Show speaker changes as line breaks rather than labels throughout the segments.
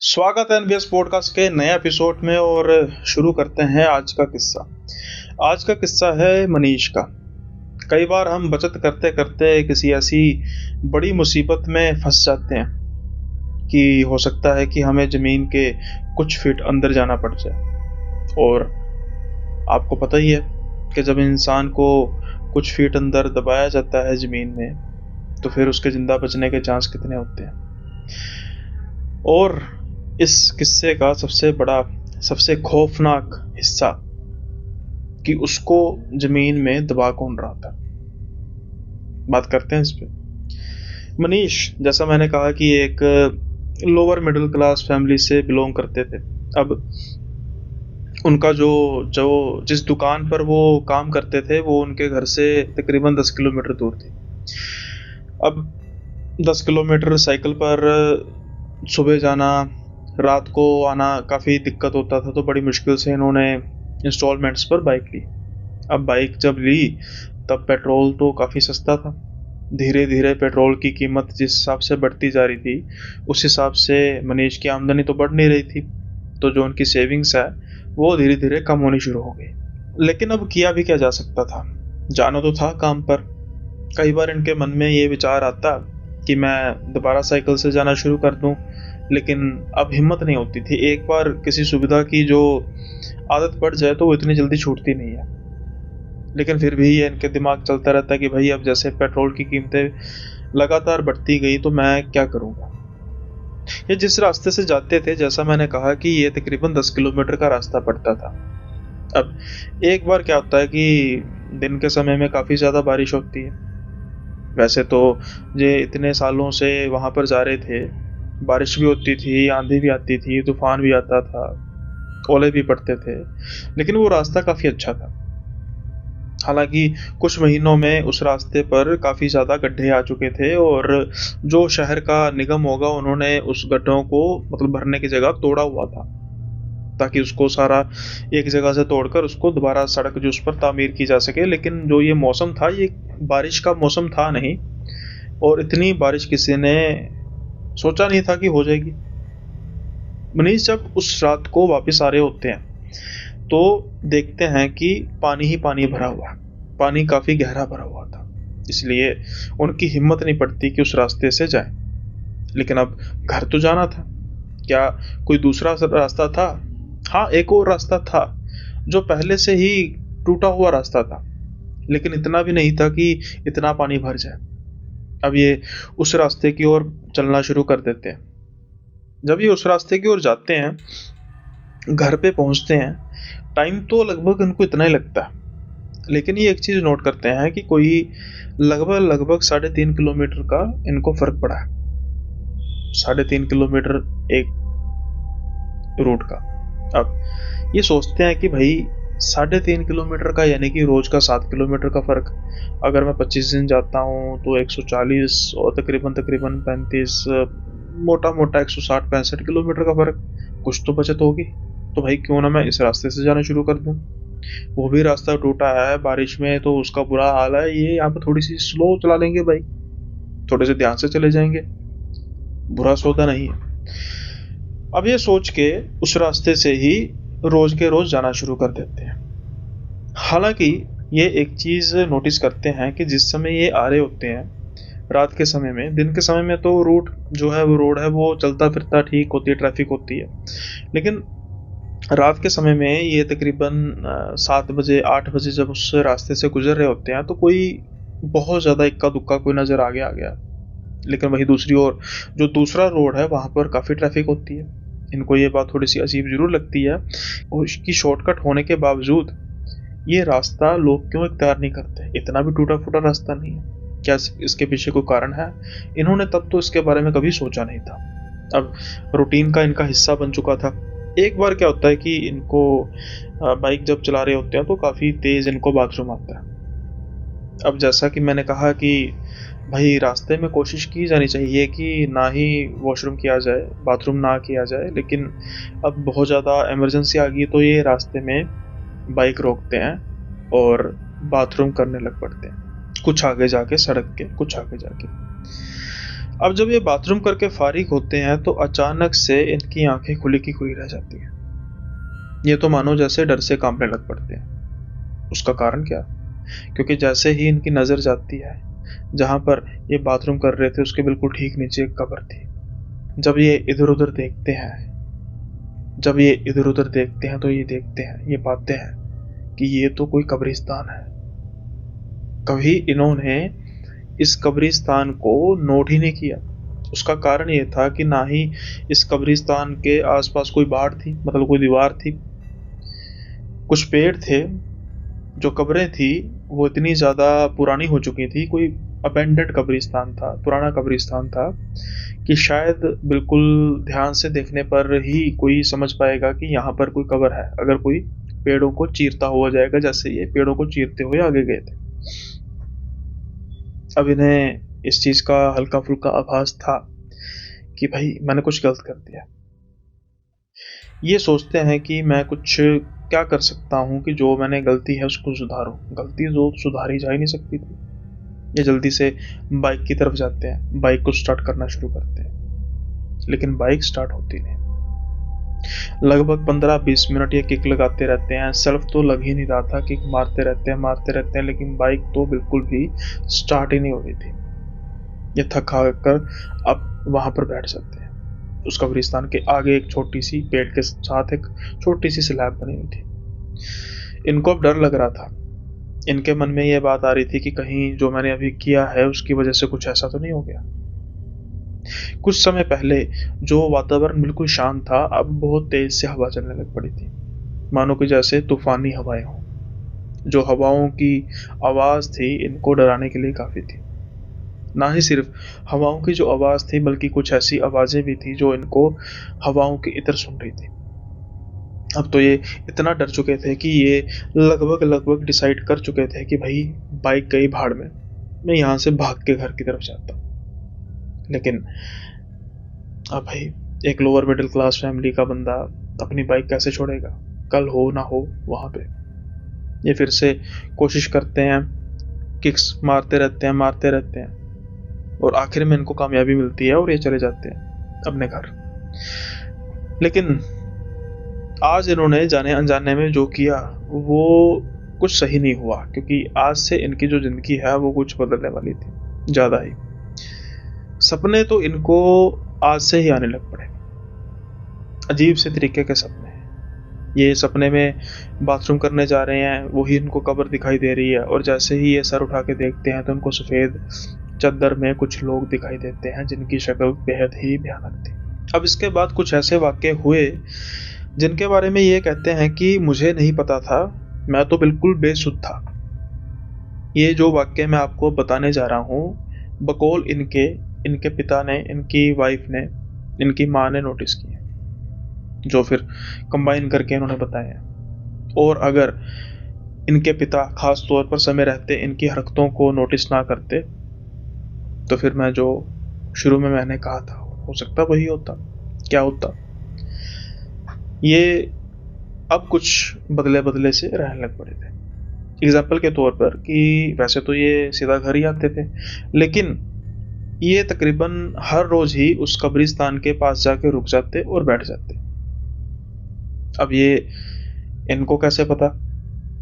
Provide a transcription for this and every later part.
स्वागत है NBS podcast के नए एपिसोड में और शुरू करते हैं आज का किस्सा। आज का किस्सा है मनीष का। कई बार हम बचत करते करते किसी ऐसी बड़ी मुसीबत में फंस जाते हैं कि हो सकता है कि हमें ज़मीन के कुछ फीट अंदर जाना पड़ जाए। और आपको पता ही है कि जब इंसान को कुछ फीट अंदर दबाया जाता है ज़मीन में, तो फिर उसके ज़िंदा बचने के चांस कितने होते हैं। और इस किस्से का सबसे बड़ा, सबसे खौफनाक हिस्सा कि उसको ज़मीन में दबा कौन रहा था। बात करते हैं इस पे। मनीष, जैसा मैंने कहा कि एक लोअर मिडिल क्लास फैमिली से बिलोंग करते थे। अब उनका जो जो जिस दुकान पर वो काम करते थे वो उनके घर से तकरीबन 10 किलोमीटर दूर थी। अब 10 किलोमीटर साइकिल पर सुबह जाना, रात को आना काफ़ी दिक्कत होता था, तो बड़ी मुश्किल से इन्होंने इंस्टॉलमेंट्स पर बाइक ली। अब बाइक जब ली तब पेट्रोल तो काफ़ी सस्ता था। धीरे धीरे पेट्रोल की कीमत जिस हिसाब से बढ़ती जा रही थी, उस हिसाब से मनीष की आमदनी तो बढ़ नहीं रही थी, तो जो उनकी सेविंग्स है वो धीरे धीरे कम होनी शुरू हो गई। लेकिन अब किया भी क्या जा सकता था, जाना तो था काम पर। कई बार इनके मन में ये विचार आता कि मैं दोबारा साइकिल से जाना शुरू कर दूं, लेकिन अब हिम्मत नहीं होती थी। एक बार किसी सुविधा की जो आदत पड़ जाए तो वो इतनी जल्दी छूटती नहीं है। लेकिन फिर भी ये इनके दिमाग चलता रहता है कि भाई अब जैसे पेट्रोल की कीमतें लगातार बढ़ती गई तो मैं क्या करूँगा। ये जिस रास्ते से जाते थे, जैसा मैंने कहा कि ये तकरीबन 10 किलोमीटर का रास्ता पड़ता था। अब एक बार क्या होता है कि दिन के समय में काफ़ी ज़्यादा बारिश होती है। वैसे तो ये इतने सालों से वहाँ पर जा रहे थे, बारिश भी होती थी, आंधी भी आती थी, तूफान भी आता था, ओले भी पड़ते थे, लेकिन वो रास्ता काफ़ी अच्छा था। हालांकि कुछ महीनों में उस रास्ते पर काफ़ी ज़्यादा गड्ढे आ चुके थे और जो शहर का निगम होगा उन्होंने उस गड्ढों को मतलब भरने की जगह तोड़ा हुआ था, ताकि उसको सारा एक जगह से तोड़कर उसको दोबारा सड़क जो उस पर तामीर की जा सके। लेकिन जो ये मौसम था, ये बारिश का मौसम था नहीं, और इतनी बारिश किसी ने सोचा नहीं था कि हो जाएगी। मनीष जब उस रात को वापस आ रहे होते हैं तो देखते हैं कि पानी ही पानी भरा हुआ, पानी काफ़ी गहरा भरा हुआ था, इसलिए उनकी हिम्मत नहीं पड़ती कि उस रास्ते से जाएं। लेकिन अब घर तो जाना था, क्या कोई दूसरा रास्ता था? हाँ, एक और रास्ता था जो पहले से ही टूटा हुआ रास्ता था, लेकिन इतना भी नहीं था कि इतना पानी भर जाए। अब ये उस रास्ते की ओर चलना शुरू कर देते हैं। जब ये उस रास्ते की ओर जाते हैं, घर पे पहुंचते हैं, टाइम तो लगभग उनको इतना ही लगता है, लेकिन ये एक चीज़ नोट करते हैं कि कोई लगभग लगभग 3.5 किलोमीटर का इनको फर्क पड़ा है। 3.5 किलोमीटर एक रूट का। अब ये सोचते हैं कि भाई 3.5 किलोमीटर का यानी कि रोज का 7 किलोमीटर का फर्क, अगर मैं 25 दिन जाता हूँ तो 140 और तकरीबन तकरीबन 35, मोटा मोटा 160-65 किलोमीटर का फर्क, कुछ तो बचत होगी। तो भाई क्यों ना मैं इस रास्ते से जाना शुरू कर दूं। वो भी रास्ता टूटा है, बारिश में तो उसका बुरा हाल है, ये यहाँ पे थोड़ी सी स्लो चला लेंगे भाई, थोड़े से ध्यान से चले जाएंगे, बुरा सौदा नहीं है। अब ये सोच के उस रास्ते से ही रोज के रोज जाना शुरू कर देते हैं। हालांकि ये एक चीज नोटिस करते हैं कि जिस समय ये आ रहे होते हैं रात के समय में, दिन के समय में तो रूट जो है वो रोड है वो चलता फिरता ठीक होती है, ट्रैफिक होती है, लेकिन रात के समय में ये तकरीबन 7 बजे 8 बजे जब उस रास्ते से गुजर रहे होते हैं तो कोई बहुत ज़्यादा इक्का दुक्का कोई नज़र आ गया। लेकिन वही दूसरी ओर जो दूसरा रोड है वहाँ पर काफ़ी ट्रैफिक होती है। इनको ये बात थोड़ी सी अजीब जरूर लगती है, और इसकी शॉर्टकट होने के बावजूद ये रास्ता लोग क्यों इख्तियार नहीं करते। इतना भी टूटा फूटा रास्ता नहीं है, क्या इसके पीछे कोई कारण है? इन्होंने तब तो इसके बारे में कभी सोचा नहीं था। अब रूटीन का इनका हिस्सा बन चुका था। एक बार क्या होता है कि इनको बाइक जब चला रहे होते हैं तो काफ़ी तेज़ इनको बाथरूम आता है। अब जैसा कि मैंने कहा कि भाई रास्ते में कोशिश की जानी चाहिए कि ना ही वॉशरूम किया जाए, बाथरूम ना किया जाए, लेकिन अब बहुत ज़्यादा इमरजेंसी आ गई तो ये रास्ते में बाइक रोकते हैं और बाथरूम करने लग पड़ते हैं, कुछ आगे जाके, सड़क के कुछ आगे जाके। अब जब ये बाथरूम करके फारिग होते हैं तो अचानक से इनकी आंखें खुली की खुली रह जाती हैं। ये तो मानो जैसे डर से कांपने लग पड़ते हैं। उसका कारण क्या? क्योंकि जैसे ही इनकी नजर जाती है जहां पर ये बाथरूम कर रहे थे उसके बिल्कुल ठीक नीचे एक कब्र थी। जब ये इधर उधर देखते हैं तो ये पाते हैं कि ये तो कोई कब्रिस्तान है। कभी इन्होंने इस कब्रिस्तान को नोट ही नहीं किया। उसका कारण ये था कि ना ही इस कब्रिस्तान के आसपास कोई बाड़ थी, मतलब कोई दीवार थी। कुछ पेड़ थे, जो कब्रें थी वो इतनी ज़्यादा पुरानी हो चुकी थी, कोई अबेंडेड कब्रिस्तान था, पुराना कब्रिस्तान था, कि शायद बिल्कुल ध्यान से देखने पर ही कोई समझ पाएगा कि यहाँ पर कोई कब्र है, अगर कोई पेड़ों को चीरता हुआ जाएगा जैसे ये पेड़ों को चीरते हुए आगे गए थे। अब इन्हें इस चीज़ का हल्का फुल्का आभास था कि भाई मैंने कुछ गलत कर दिया। ये सोचते हैं कि मैं कुछ क्या कर सकता हूँ कि जो मैंने गलती है उसको सुधारूं। गलती जो सुधारी जा ही नहीं सकती थी। ये जल्दी से बाइक की तरफ जाते हैं, बाइक को स्टार्ट करना शुरू करते हैं, लेकिन बाइक स्टार्ट होती नहीं। लगभग 15-20 मिनट ये किक लगाते रहते हैं, सेल्फ तो लग ही नहीं रहा था, किक मारते रहते हैं, लेकिन बाइक तो बिल्कुल भी स्टार्ट ही नहीं हो रही थी। ये थक हार कर अब वहां पर बैठ जाते हैं। उस कब्रिस्तान के आगे एक छोटी सी पेड़ के साथ एक छोटी सी स्लैब बनी हुई थी। इनको अब डर लग रहा था। इनके मन में यह बात आ रही थी कि कहीं जो मैंने अभी किया है उसकी वजह से कुछ ऐसा तो नहीं हो गया। कुछ समय पहले जो वातावरण बिल्कुल शांत था, अब बहुत तेज से हवा चलने लग पड़ी थी, मानो कि जैसे तूफानी हवाएं हों। जो हवाओं की आवाज थी इनको डराने के लिए काफी थी। ना ही सिर्फ हवाओं की जो आवाज थी बल्कि कुछ ऐसी आवाजें भी थी जो इनको हवाओं की इतर सुन रही थी। अब तो ये इतना डर चुके थे कि ये लगभग डिसाइड कर चुके थे कि भाई बाइक गई भाड़ में, मैं यहाँ से भाग के घर की तरफ जाता हूँ। लेकिन अब भाई एक लोअर मिडिल क्लास फैमिली का बंदा अपनी बाइक कैसे छोड़ेगा? कल हो ना हो वहां पे ये फिर से कोशिश करते हैं, किक्स मारते रहते हैं और आखिर में इनको कामयाबी मिलती है और ये चले जाते हैं अपने घर। लेकिन आज इन्होंने जाने अनजाने में जो किया वो कुछ सही नहीं हुआ, क्योंकि आज से इनकी जो जिंदगी है वो कुछ बदलने वाली थी, ज्यादा ही। सपने तो इनको आज से ही आने लग पड़े, अजीब से तरीके के सपने। ये सपने में बाथरूम करने जा रहे हैं, वही इनको कब्र दिखाई दे रही है, और जैसे ही ये सर उठा के देखते हैं तो उनको सफेद चद्दर में कुछ लोग दिखाई देते हैं जिनकी शक्ल बेहद ही भयानक थी। अब इसके बाद कुछ ऐसे वाक्य हुए जिनके बारे में ये कहते हैं कि मुझे नहीं पता था, मैं तो बिल्कुल बेसुध था। ये जो वाक्य मैं आपको बताने जा रहा हूँ बकौल इनके पिता ने, इनकी वाइफ ने, इनकी माँ ने नोटिस किए, जो फिर कंबाइन करके इन्होंने बताया। और अगर इनके पिता खास तौर पर समय रहते इनकी हरकतों को नोटिस ना करते तो फिर मैं जो शुरू में मैंने कहा था हो सकता वही होता। क्या होता? ये अब कुछ बदले से रहने लग पड़े थे। एग्जाम्पल के तौर पर कि वैसे तो ये सीधा घर ही आते थे, लेकिन ये तकरीबन हर रोज ही उस कब्रिस्तान के पास जाके रुक जाते और बैठ जाते। अब ये इनको कैसे पता?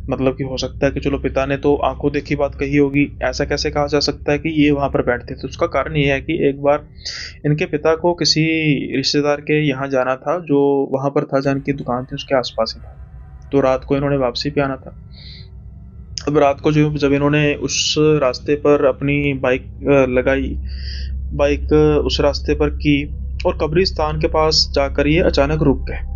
मतलब कि हो सकता है कि चलो पिता ने तो आंखों देखी बात कही होगी, ऐसा कैसे कहा जा सकता है कि ये वहां पर बैठते थे? उसका कारण ये है कि एक बार इनके पिता को किसी रिश्तेदार के यहाँ जाना था जो वहां पर था, जहाँ इनकी दुकान थी उसके आसपास ही था, तो रात को इन्होंने वापसी पे आना था। अब रात को जब इन्होंने उस रास्ते पर अपनी बाइक लगाई, बाइक उस रास्ते पर की और कब्रिस्तान के पास जाकर ये अचानक रुक गए।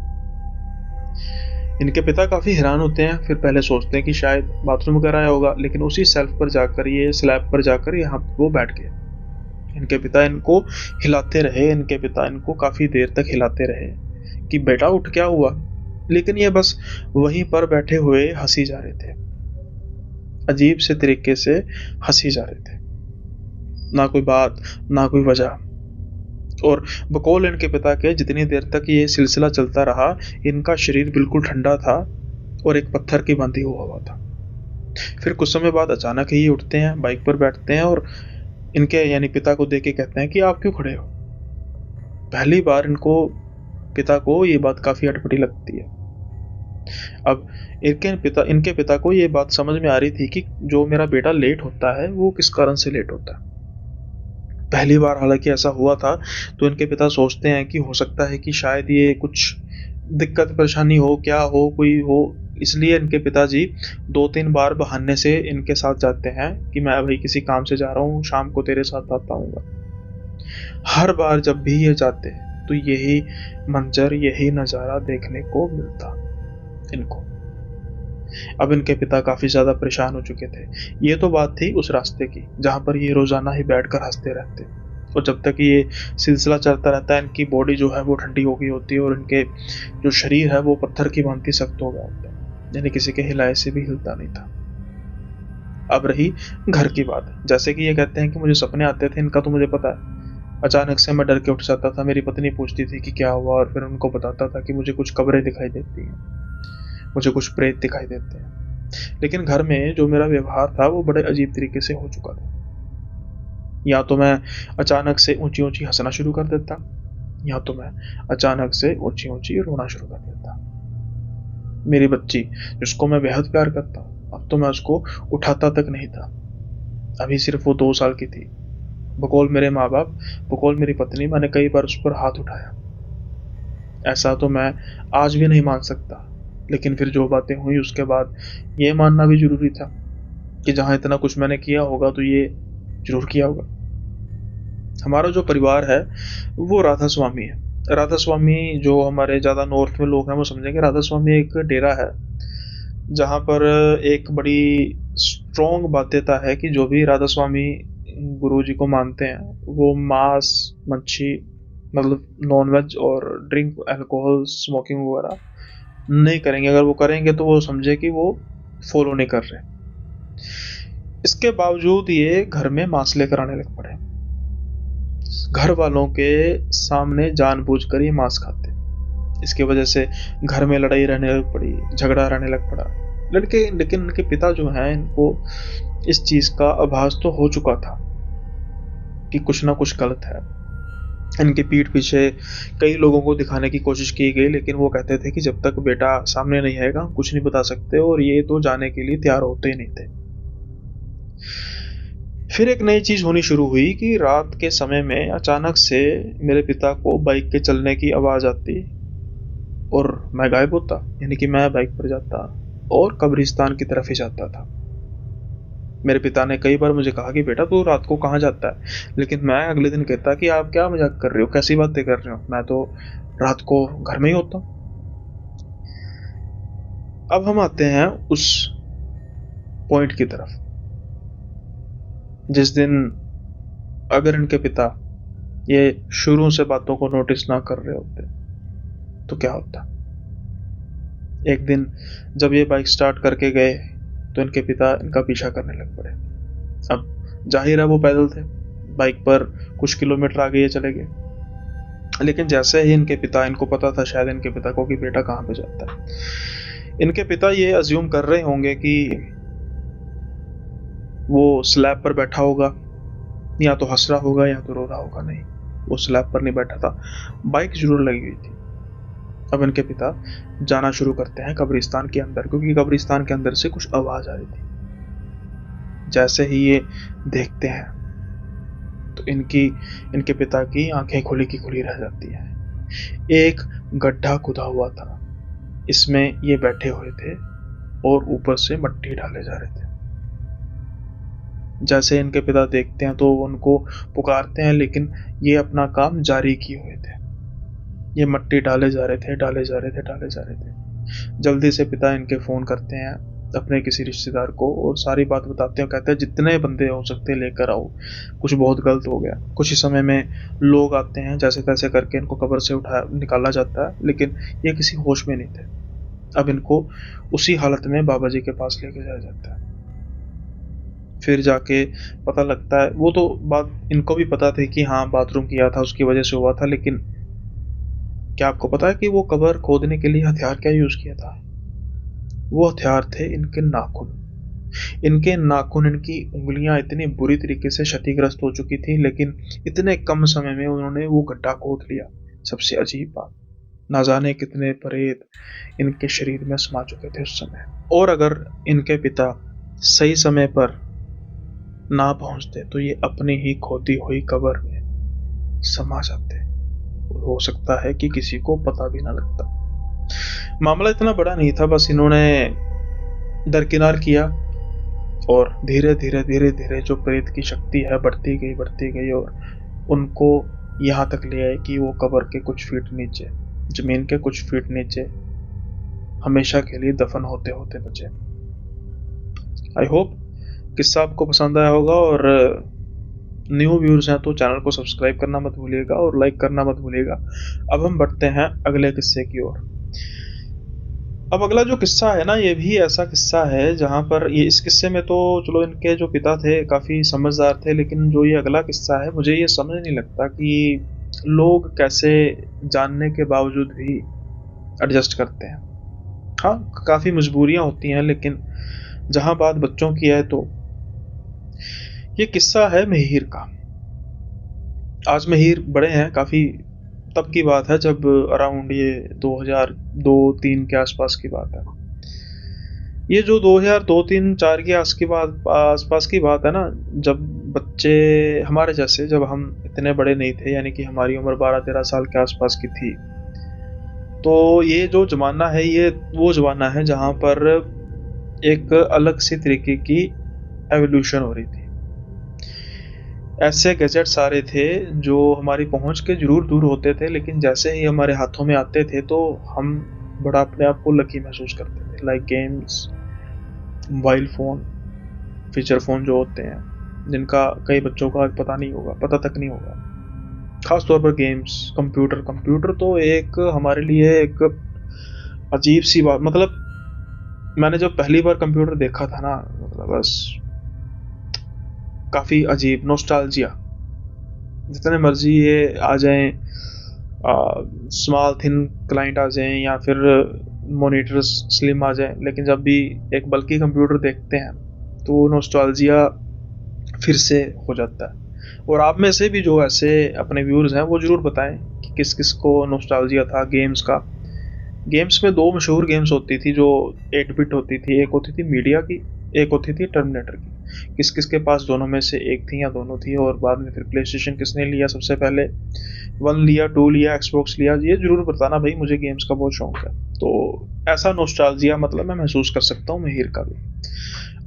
इनके पिता काफी हैरान होते हैं, फिर पहले सोचते हैं कि शायद बाथरूम वगैरह आया होगा, लेकिन उसी सेल्फ पर जाकर, ये स्लैब पर जाकर यहाँ वो बैठ गए। इनके पिता इनको हिलाते रहे, इनके पिता इनको काफी देर तक हिलाते रहे कि बेटा उठ, क्या हुआ? लेकिन ये बस वहीं पर बैठे हुए हंसी जा रहे थे, अजीब से तरीके से हंसी जा रहे थे, ना कोई बात ना कोई वजह। और बकौल इनके पिता के जितनी देर तक ये सिलसिला चलता रहा इनका शरीर बिल्कुल ठंडा था और एक पत्थर की भांति हुआ था। फिर कुछ समय बाद अचानक ही उठते हैं, बाइक पर बैठते हैं और इनके यानी पिता को देख के कहते हैं कि आप क्यों खड़े हो। पहली बार इनको पिता को ये बात काफी अटपटी लगती है। अब इनके पिता को ये बात समझ में आ रही थी कि जो मेरा बेटा लेट होता है वो किस कारण से लेट होता है। पहली बार हालांकि ऐसा हुआ था, तो इनके पिता सोचते हैं कि हो सकता है कि शायद ये कुछ दिक्कत परेशानी हो, क्या हो, कोई हो। इसलिए इनके पिताजी 2-3 बार बहाने से इनके साथ जाते हैं कि मैं अभी किसी काम से जा रहा हूँ, शाम को तेरे साथ आता हूँगा। हर बार जब भी ये जाते तो यही मंजर, यही नज़ारा देखने को मिलता इनको। अब इनके पिता काफ़ी ज़्यादा परेशान हो चुके थे। ये तो बात थी उस रास्ते की, जहाँ पर ये रोज़ाना ही बैठकर हँसते रहते। और जब तक ये सिलसिला चलता रहता है, इनकी बॉडी जो है वो ठंडी हो गई होती है और इनके जो शरीर है वो पत्थर की भांति सख्त हो गया होता है, यानी किसी के हिलाए से भी हिलता नहीं था। अब रही घर की बात। जैसे कि ये कहते हैं कि मुझे सपने आते थे, इनका तो मुझे पता है। अचानक से मैं डर के उठ जाता था। मेरी पत्नी पूछती थी कि क्या हुआ, और फिर उनको बताता था कि मुझे कुछ कब्रें दिखाई देती हैं, मुझे कुछ प्रेत दिखाई देते हैं। लेकिन घर में जो मेरा व्यवहार था वो बड़े अजीब तरीके से हो चुका था। या तो मैं अचानक से ऊंची ऊंची हंसना शुरू कर देता, या तो मैं अचानक से ऊंची ऊंची रोना शुरू कर देता। मेरी बच्ची, जिसको मैं बेहद प्यार करता हूँ, अब तो मैं उसको उठाता तक नहीं था। अभी सिर्फ वो 2 साल की थी। बकौल मेरे माँ बाप, बकौल मेरी पत्नी, मैंने कई बार उस पर हाथ उठाया। ऐसा तो मैं आज भी नहीं मान सकता, लेकिन फिर जो बातें हुई उसके बाद ये मानना भी जरूरी था कि जहाँ इतना कुछ मैंने किया होगा तो ये जरूर किया होगा। हमारा जो परिवार है वो राधा स्वामी है। राधा स्वामी, जो हमारे ज़्यादा नॉर्थ में लोग हैं वो समझेंगे, राधा स्वामी एक डेरा है जहाँ पर एक बड़ी स्ट्रॉन्ग बाध्यता है कि जो भी राधा स्वामी गुरु जी को मानते हैं वो मांस, मच्छी, मतलब नॉनवेज और ड्रिंक, अल्कोहल, स्मोकिंग वगैरह नहीं करेंगे। अगर वो करेंगे तो वो समझे कि वो फॉलो नहीं कर रहे। इसके बावजूद ये घर में मांस लेकर आने लग पड़े। घर वालों के सामने जानबूझकर ये मांस खाते। इसकी वजह से घर में लड़ाई रहने लग पड़ी, झगड़ा रहने लग पड़ा। लेकिन इनके पिता जो हैं, इनको इस चीज का आभास तो हो चुका था कि कुछ ना कुछ गलत है। इनके पीठ पीछे कई लोगों को दिखाने की कोशिश की गई, लेकिन वो कहते थे कि जब तक बेटा सामने नहीं आएगा हम कुछ नहीं बता सकते, और ये तो जाने के लिए तैयार होते ही नहीं थे। फिर एक नई चीज होनी शुरू हुई कि रात के समय में अचानक से मेरे पिता को बाइक के चलने की आवाज आती और मैं गायब होता, यानी कि मैं बाइक पर जाता और कब्रिस्तान की तरफ ही जाता था। मेरे पिता ने कई बार मुझे कहा कि बेटा तू रात को कहाँ जाता है, लेकिन मैं अगले दिन कहता कि आप क्या मजाक कर रहे हो, कैसी बातें कर रहे हो, मैं तो रात को घर में ही होता हूँ। अब हम आते हैं उस पॉइंट की तरफ जिस दिन, अगर इनके पिता ये शुरू से बातों को नोटिस ना कर रहे होते तो क्या होता। एक दिन जब ये बाइक स्टार्ट करके गए तो इनके पिता इनका पीछा करने लग पड़े। अब जाहिर है वो पैदल थे, बाइक पर कुछ किलोमीटर आगे ये चले गए। लेकिन जैसे ही इनके पिता, इनको पता था शायद इनके पिता को कि बेटा कहाँ पे जाता है, इनके पिता ये अज्यूम कर रहे होंगे कि वो स्लैब पर बैठा होगा, या तो हंस रहा होगा या तो रो रहा होगा। नहीं, वो स्लैब पर नहीं बैठा था, बाइक जरूर लगी हुई थी। अब इनके पिता जाना शुरू करते हैं कब्रिस्तान के अंदर, क्योंकि कब्रिस्तान के अंदर से कुछ आवाज आ रही थी। जैसे ही ये देखते हैं तो इनके पिता की आंखें खुली की खुली रह जाती हैं। एक गड्ढा खुदा हुआ था, इसमें ये बैठे हुए थे और ऊपर से मिट्टी डाले जा रहे थे। जैसे इनके पिता देखते हैं तो उनको पुकारते हैं, लेकिन ये अपना काम जारी किए हुए थे। ये मिट्टी डाले जा रहे थे, डाले जा रहे थे, डाले जा रहे थे। जल्दी से पिता इनके फोन करते हैं अपने किसी रिश्तेदार को और सारी बात बताते हैं। कहते हैं जितने बंदे हो सकते लेकर आओ, कुछ बहुत गलत हो गया। कुछ ही समय में लोग आते हैं, जैसे तैसे करके इनको कब्र से उठा निकाला जाता है, लेकिन ये किसी होश में नहीं थे। अब इनको उसी हालत में बाबा जी के पास लेके जाया जाता है। फिर जाके पता लगता है, वो तो बात इनको भी पता थी कि हाँ बाथरूम किया था उसकी वजह से हुआ था, लेकिन क्या आपको पता है कि वो कब्र खोदने के लिए हथियार क्या यूज किया था? वो हथियार थे इनके नाखून। इनके नाखून, इनकी उंगलियां इतनी बुरी तरीके से क्षतिग्रस्त हो चुकी थी, लेकिन इतने कम समय में उन्होंने वो गड्ढा खोद लिया। सबसे अजीब बात, ना जाने कितने प्रेत इनके शरीर में समा चुके थे उस समय। और अगर इनके पिता सही समय पर ना पहुंचते तो ये अपनी ही खोदी हुई कब्र में समा जाते। हो सकता है कि किसी को पता भी ना लगता। मामला इतना बड़ा नहीं था, बस इन्होंने दरकिनार किया और धीरे धीरे धीरे धीरे जो प्रेत की शक्ति है बढ़ती गई और उनको यहाँ तक ले आए कि वो कब्र के कुछ फीट नीचे, जमीन के कुछ फीट नीचे हमेशा के लिए दफन होते होते बचे। आई होप किस्सा आपको पसंद आया होगा, और न्यू व्यूअर्स हैं तो चैनल को सब्सक्राइब करना मत भूलिएगा और लाइक करना मत भूलिएगा। अब हम बढ़ते हैं अगले किस्से की ओर। अब अगला जो किस्सा है ना, ये भी ऐसा किस्सा है जहाँ पर ये, इस किस्से में तो चलो इनके जो पिता थे काफ़ी समझदार थे, लेकिन जो ये अगला किस्सा है मुझे ये समझ नहीं लगता कि लोग कैसे जानने के बावजूद भी एडजस्ट करते हैं। हाँ, काफ़ी मजबूरियाँ होती हैं, लेकिन जहाँ बात बच्चों की है तो ये किस्सा है महिर का। आज महिर बड़े हैं काफ़ी, तब की बात है जब अराउंड ये 2002-3 के आसपास की बात है। ये जो 2002-3-4 के आसपास की बात है ना, जब बच्चे हमारे जैसे, जब हम इतने बड़े नहीं थे, यानी कि हमारी उम्र 12-13 साल के आसपास की थी, तो ये जो ज़माना है ये वो ज़माना है जहाँ पर एक अलग सी तरीके की एवोल्यूशन हो रही थी। ऐसे गैजेट सारे थे जो हमारी पहुंच के जरूर दूर होते थे, लेकिन जैसे ही हमारे हाथों में आते थे तो हम बड़ा अपने आप को लकी महसूस करते थे। Like games, mobile phone, feature phone जो होते हैं, जिनका कई बच्चों का पता तक नहीं होगा। ख़ास तौर पर गेम्स, कंप्यूटर तो एक हमारे लिए एक अजीब सी बात, मतलब मैंने जब पहली बार कंप्यूटर देखा था ना, मतलब बस काफ़ी अजीब नोस्टाल्जिया। जितने मर्जी ये आ जाएं, स्मॉल थिन क्लाइंट आ जाएं या फिर मॉनिटर्स स्लिम आ जाएं, लेकिन जब भी एक बल्कि कंप्यूटर देखते हैं तो वो नोस्टाल्जिया फिर से हो जाता है। और आप में से भी जो ऐसे अपने व्यूअर्स हैं वो ज़रूर बताएं कि किस किस को नोस्टाल्जिया था गेम्स का। गेम्स में 2 मशहूर गेम्स होती थी जो 8 बिट होती थी, एक होती थी मीडिया की, एक होती थी टर्मिनेटर की। किस किस के पास दोनों में से एक थी या दोनों थी, और बाद में फिर प्ले स्टेशन किसने लिया सबसे पहले, 1 लिया, 2 लिया, एक्सबॉक्स लिया, ये जरूर बताना भाई, मुझे गेम्स का बहुत शौक है। तो ऐसा नोस्टाल्जिया मतलब मैं महसूस कर सकता हूँ महिर का भी।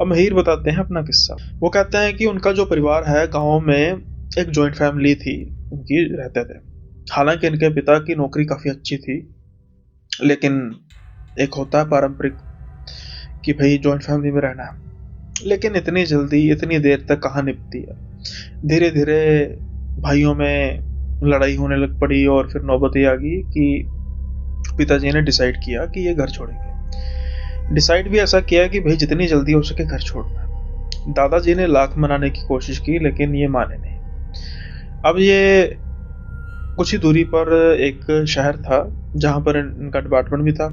अब महिर बताते हैं अपना किस्सा। वो कहते हैं कि उनका जो परिवार है, गाँव में एक जॉइंट फैमिली थी, उनकी रहते थे। हालांकि इनके पिता की नौकरी काफ़ी अच्छी थी, लेकिन एक होता है पारंपरिक कि भाई जॉइंट फैमिली में रहना है, लेकिन इतनी जल्दी इतनी देर तक कहाँ निपटती है। धीरे धीरे भाइयों में लड़ाई होने लग पड़ी और फिर नौबत ये आ गई कि पिताजी ने डिसाइड किया कि ये घर छोड़ेंगे। डिसाइड भी ऐसा किया कि भाई जितनी जल्दी हो सके घर छोड़ना। दादाजी ने लाख मनाने की कोशिश की, लेकिन ये माने नहीं। अब ये कुछ ही दूरी पर एक शहर था जहाँ पर इनका डिपार्टमेंट भी था,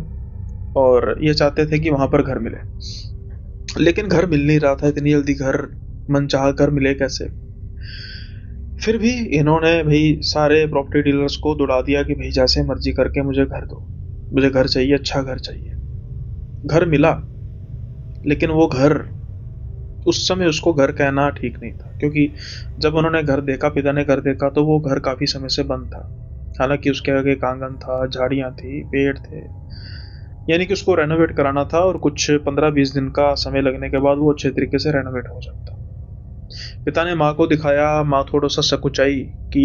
और ये चाहते थे कि वहाँ पर घर मिले, लेकिन घर मिल नहीं रहा था इतनी जल्दी। घर मनचाहा घर मिले कैसे? फिर भी इन्होंने भाई सारे प्रॉपर्टी डीलर्स को दौड़ा दिया कि भाई जैसे मर्जी करके मुझे घर दो, मुझे घर चाहिए, अच्छा घर चाहिए। घर मिला, लेकिन वो घर, उस समय उसको घर कहना ठीक नहीं था, क्योंकि जब उन्होंने घर देखा, पिता ने घर देखा, तो वो घर काफ़ी समय से बंद था। हालांकि उसके आगे एक आंगन था, झाड़ियाँ थी, पेड़ थे, यानी कि उसको रेनोवेट कराना था, और कुछ 15-20 दिन का समय लगने के बाद वो अच्छे तरीके से रेनोवेट हो जाता। पिता ने माँ को दिखाया, माँ थोड़ा सा सकुचाई कि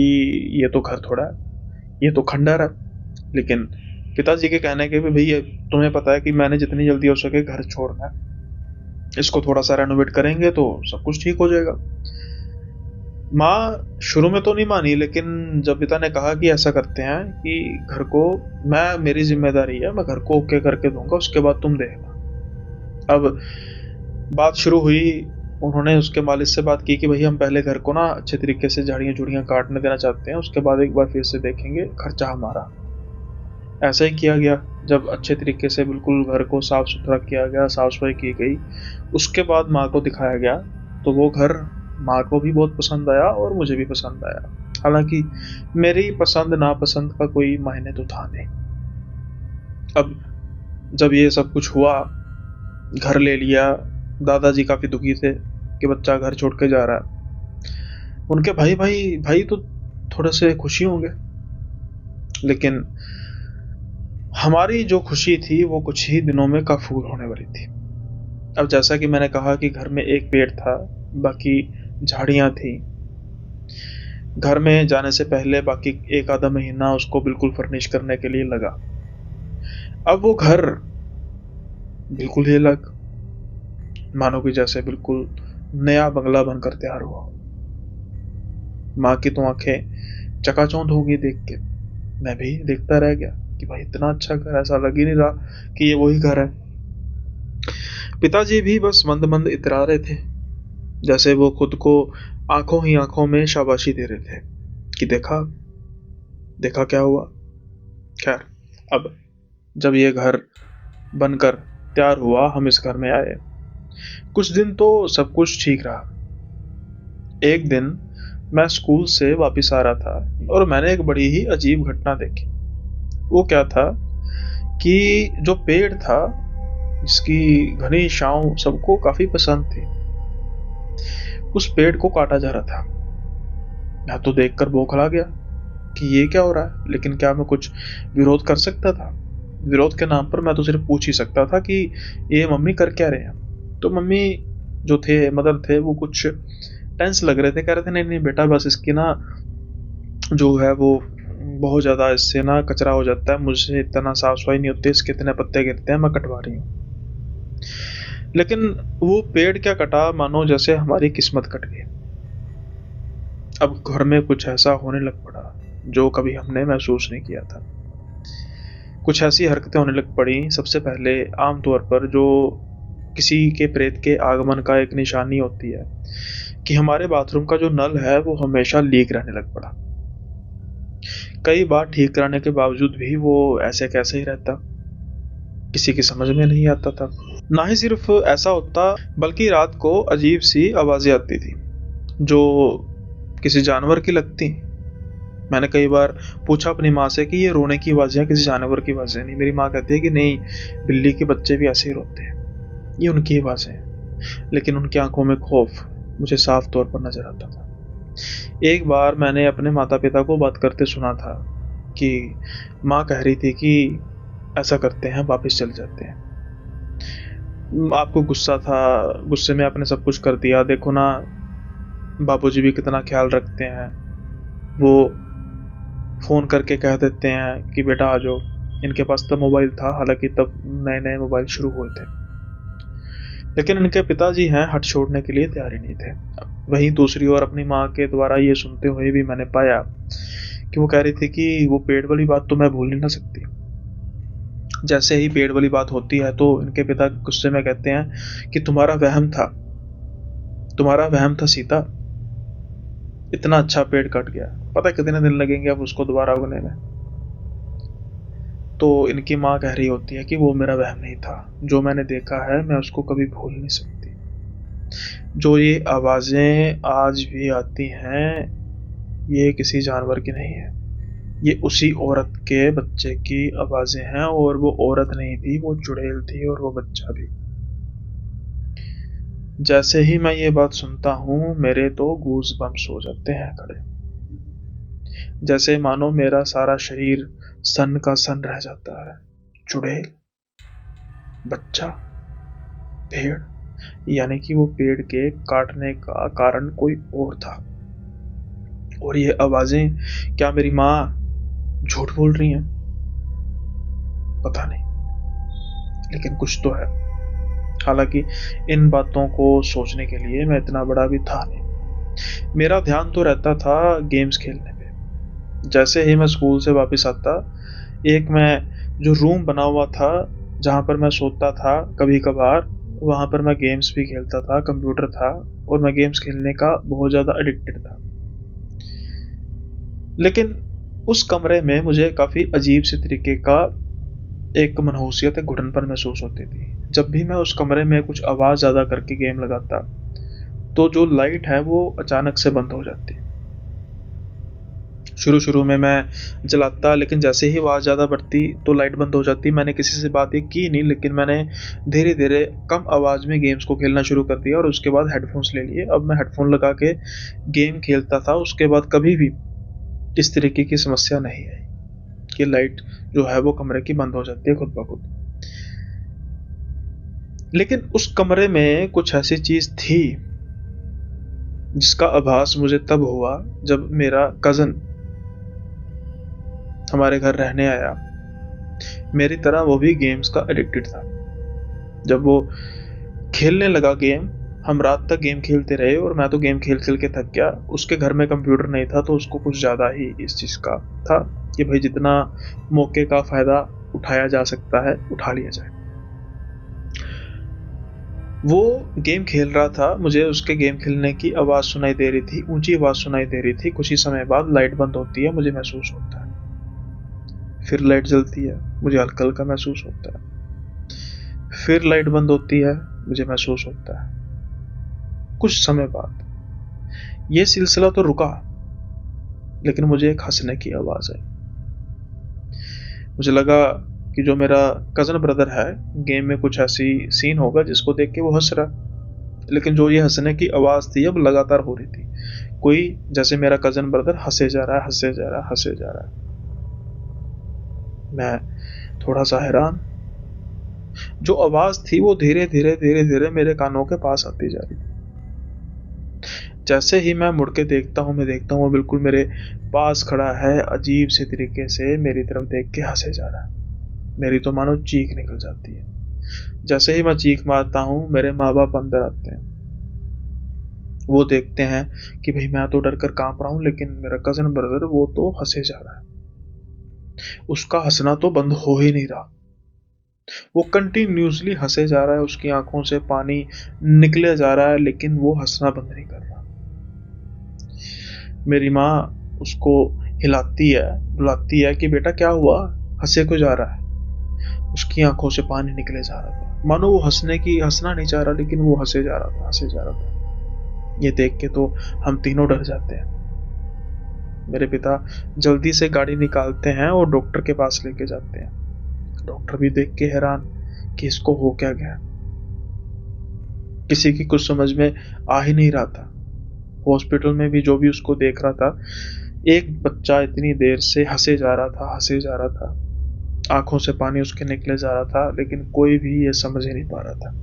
ये तो घर थोड़ा है, ये तो खंडर है। लेकिन पिताजी के कहने के भी, भैया तुम्हें पता है कि मैंने जितनी जल्दी हो सके घर छोड़ना है, इसको थोड़ा सा रेनोवेट करेंगे तो सब कुछ ठीक हो जाएगा। माँ शुरू में तो नहीं मानी, लेकिन जब पिता ने कहा कि ऐसा करते हैं कि घर को, मेरी जिम्मेदारी है, मैं घर को ओके करके दूंगा, उसके बाद तुम देखना। अब बात शुरू हुई, उन्होंने उसके मालिक से बात की कि भाई हम पहले घर को ना अच्छे तरीके से झाड़ियाँ झुड़ियाँ काटने देना चाहते हैं, उसके बाद एक बार फिर से देखेंगे, खर्चा हमारा। ऐसा ही किया गया। जब अच्छे तरीके से बिल्कुल घर को साफ सुथरा किया गया, साफ सफाई की गई, उसके बाद माँ को दिखाया गया, तो वो घर माँ को भी बहुत पसंद आया और मुझे भी पसंद आया। हालांकि मेरी पसंद नापसंद का कोई मायने तो था नहीं। अब जब ये सब कुछ हुआ, घर ले लिया, दादाजी काफी दुखी थे कि बच्चा घर छोड़ के जा रहा है। उनके भाई भाई भाई तो थोड़े से खुशी होंगे, लेकिन हमारी जो खुशी थी वो कुछ ही दिनों में कफूर होने वाली थी। अब जैसा कि मैंने कहा कि घर में एक पेड़ था, बाकी झाड़ियां थी। घर में जाने से पहले बाकी एक आधा महीना उसको बिल्कुल फर्निश करने के लिए लगा। अब वो घर बिल्कुल ही अलग, मानो कि जैसे बिल्कुल नया बंगला बनकर तैयार हुआ। माँ की तो आंखें चकाचौंध हो गई देख के। मैं भी देखता रह गया कि भाई इतना अच्छा घर, ऐसा लग ही नहीं रहा कि ये वही घर है। पिताजी भी बस मंद मंद इतरा रहे थे, जैसे वो खुद को आंखों ही आंखों में शाबाशी दे रहे थे कि देखा देखा क्या हुआ। खैर, अब जब ये घर बनकर तैयार हुआ, हम इस घर में आए। कुछ दिन तो सब कुछ ठीक रहा। एक दिन मैं स्कूल से वापस आ रहा था और मैंने एक बड़ी ही अजीब घटना देखी। वो क्या था कि जो पेड़ था, जिसकी घनी छांव सबको काफी पसंद थी, उस पेड़ को काटा जा रहा था। मैं तो देखकर बौखला गया कि ये क्या हो रहा है, लेकिन क्या मैं कुछ विरोध कर सकता था? विरोध के नाम पर मैं तो सिर्फ पूछ ही सकता था कि ये मम्मी कर क्या रहे हैं। तो मम्मी जो थे, मदर थे, वो कुछ टेंस लग रहे थे, कह रहे थे नहीं नहीं बेटा, बस इसकी ना जो है वो बहुत ज्यादा इससे ना कचरा हो जाता है, मुझसे इतना साफ सफाई नहीं होती, इसके इतने पत्ते गिरते हैं, मैं कटवा रही हूँ। लेकिन वो पेड़ क्या कटा, मानो जैसे हमारी किस्मत कट गई। अब घर में कुछ ऐसा होने लग पड़ा जो कभी हमने महसूस नहीं किया था। कुछ ऐसी हरकतें होने लग पड़ी। सबसे पहले आमतौर पर जो किसी के प्रेत के आगमन का एक निशानी होती है कि हमारे बाथरूम का जो नल है वो हमेशा लीक रहने लग पड़ा। कई बार ठीक कराने के बावजूद भी वो ऐसे कैसे ही रहता, किसी की समझ में नहीं आता था। ना ही सिर्फ ऐसा होता, बल्कि रात को अजीब सी आवाजें आती थी जो किसी जानवर की लगती। मैंने कई बार पूछा अपनी माँ से कि ये रोने की आवाजें हैं, किसी जानवर की आवाजें नहीं। मेरी माँ कहती है कि नहीं, बिल्ली के बच्चे भी ऐसे ही रोते हैं, ये उनकी आवाजें हैं। लेकिन उनकी आंखों में खौफ मुझे साफ तौर पर नजर आता था। एक बार मैंने अपने माता पिता को बात करते सुना था कि माँ कह रही थी कि ऐसा करते हैं, वापस चल जाते हैं। आपको गुस्सा था, गुस्से में आपने सब कुछ कर दिया। देखो ना, बाबूजी भी कितना ख्याल रखते हैं, वो फोन करके कह देते हैं कि बेटा आ जाओ। इनके पास तब मोबाइल था, हालांकि तब नए नए मोबाइल शुरू हुए थे। लेकिन इनके पिताजी हैं, हट छोड़ने के लिए तैयार ही नहीं थे। वहीं दूसरी ओर अपनी माँ के द्वारा ये सुनते हुए भी मैंने पाया कि वो कह रही थी कि वो पेड़ वाली बात तो मैं भूल ही ना सकती। जैसे ही पेड़ वाली बात होती है तो इनके पिता गुस्से में कहते हैं कि तुम्हारा वहम था, तुम्हारा वहम था सीता, इतना अच्छा पेड़ कट गया, पता कितने दिन लगेंगे अब उसको दोबारा उगने में। तो इनकी माँ कह रही होती है कि वो मेरा वहम नहीं था, जो मैंने देखा है मैं उसको कभी भूल नहीं सकती। जो ये आवाजें आज भी आती हैं, ये किसी जानवर की नहीं है, ये उसी औरत के बच्चे की आवाजें हैं। और वो औरत नहीं थी, वो चुड़ैल थी, और वो बच्चा भी। जैसे ही मैं ये बात सुनता हूँ, मेरे तो गूज बम्स हो जाते हैं खड़े, जैसे मानो मेरा सारा शरीर सन का सन रह जाता है। चुड़ैल, बच्चा, पेड़, यानी कि वो पेड़ के काटने का कारण कोई और था। और ये आवाजें, क्या मेरी माँ झूठ बोल रही हैं? पता नहीं, लेकिन कुछ तो है। हालांकि इन बातों को सोचने के लिए मैं इतना बड़ा भी था नहीं। मेरा ध्यान तो रहता था गेम्स खेलने पे। जैसे ही मैं स्कूल से वापस आता, एक मैं जो रूम बना हुआ था जहाँ पर मैं सोता था कभी कभार, वहाँ पर मैं गेम्स भी खेलता था, कंप्यूटर था, और मैं गेम्स खेलने का बहुत ज़्यादा एडिक्टेड था। लेकिन उस कमरे में मुझे काफ़ी अजीब से तरीके का एक मनहूसियत, एक घुटनपन महसूस होती थी। जब भी मैं उस कमरे में कुछ आवाज़ ज़्यादा करके गेम लगाता, तो जो लाइट है वो अचानक से बंद हो जाती। शुरू-शुरू में मैं जलाता, लेकिन जैसे ही आवाज़ ज़्यादा बढ़ती तो लाइट बंद हो जाती। मैंने किसी से बात ये की नहीं, लेकिन मैंने धीरे-धीरे कम आवाज़ में गेम्स को खेलना शुरू कर दिया और उसके बाद हेडफ़ोन्स ले लिए। अब मैं हेडफ़ोन लगा के गेम खेलता था, उसके बाद कभी भी इस तरीके की समस्या नहीं आई कि लाइट जो है वो कमरे की बंद हो जाती है खुद ब खुद। लेकिन उस कमरे में कुछ ऐसी चीज़ थी, जिसका आभास मुझे तब हुआ जब मेरा कज़न हमारे घर रहने आया। मेरी तरह वो भी गेम्स का एडिक्टेड था। जब वो खेलने लगा गेम, हम रात तक गेम खेलते रहे और मैं तो गेम खेल-खेल के थक गया। उसके घर में कंप्यूटर नहीं था, तो उसको कुछ ज़्यादा ही इस चीज़ का था कि भाई जितना मौके का फ़ायदा उठाया जा सकता है, उठा लिया जाए। वो गेम खेल रहा था, मुझे उसके गेम खेलने की आवाज़ सुनाई दे रही थी, ऊँची आवाज़ सुनाई दे रही थी। कुछ ही समय बाद लाइट बंद होती है, मुझे महसूस होता है। फिर लाइट जलती है, मुझे हल्का-हल्का महसूस होता है। फिर लाइट बंद होती है, मुझे महसूस होता है। कुछ समय बाद ये सिलसिला तो रुका, लेकिन मुझे एक हँसने की आवाज़ आई। मुझे लगा कि जो मेरा कज़न ब्रदर है, गेम में कुछ ऐसी सीन होगा जिसको देख के वो हँस रहा। लेकिन जो ये हँसने की आवाज़ थी अब लगातार हो रही थी। कोई जैसे मेरा कज़न ब्रदर हँसे जा रहा है, हँसे जा रहा है, हँसे जा रहा है। मैं थोड़ा-सा हैरान। जो आवाज़ थी वो धीरे-धीरे, धीरे-धीरे मेरे कानों के पास आती जा रही थी। जैसे ही मैं मुड़ के देखता हूँ, मैं देखता हूँ वो बिल्कुल मेरे पास खड़ा है, अजीब से तरीके से मेरी तरफ देख के हँसे जा रहा है। मेरी तो मानो चीख निकल जाती है। जैसे ही मैं चीख मारता हूँ, मेरे माँ-बाप अंदर आते हैं। वो देखते हैं कि भई मैं तो डर कर काँप रहा हूँ, लेकिन मेरा कज़न ब्रदर वो तो हँसे जा रहा है। उसका हँसना तो बंद हो ही नहीं रहा। वो कंटिन्यूअसली हँसे जा रहा है, उसकी आँखों से पानी निकले जा रहा है, लेकिन वो हँसना बंद नहीं कर रहा। मेरी माँ उसको हिलाती है, बुलाती है कि बेटा क्या हुआ? हँसे क्यों जा रहा है? उसकी आँखों से पानी निकले जा रहा था। मानो वो हँसना नहीं चाह रहा, लेकिन वो हँसे जा रहा था, हँसे जा रहा था। ये देख के तो हम तीनों डर जाते हैं। मेरे पिता जल्दी से गाड़ी निकालते हैं और डॉक्टर के पास लेके जाते हैं। डॉक्टर भी देख के हैरान कि इसको हो क्या गया। किसी की कुछ समझ में आ ही नहीं रहा था। हॉस्पिटल में भी जो भी उसको देख रहा था, एक बच्चा इतनी देर से हँसे जा रहा था, हँसे जा रहा था। आँखों से पानी उसके निकले जा रहा था, लेकिन कोई भी ये समझ ही नहीं पा रहा था।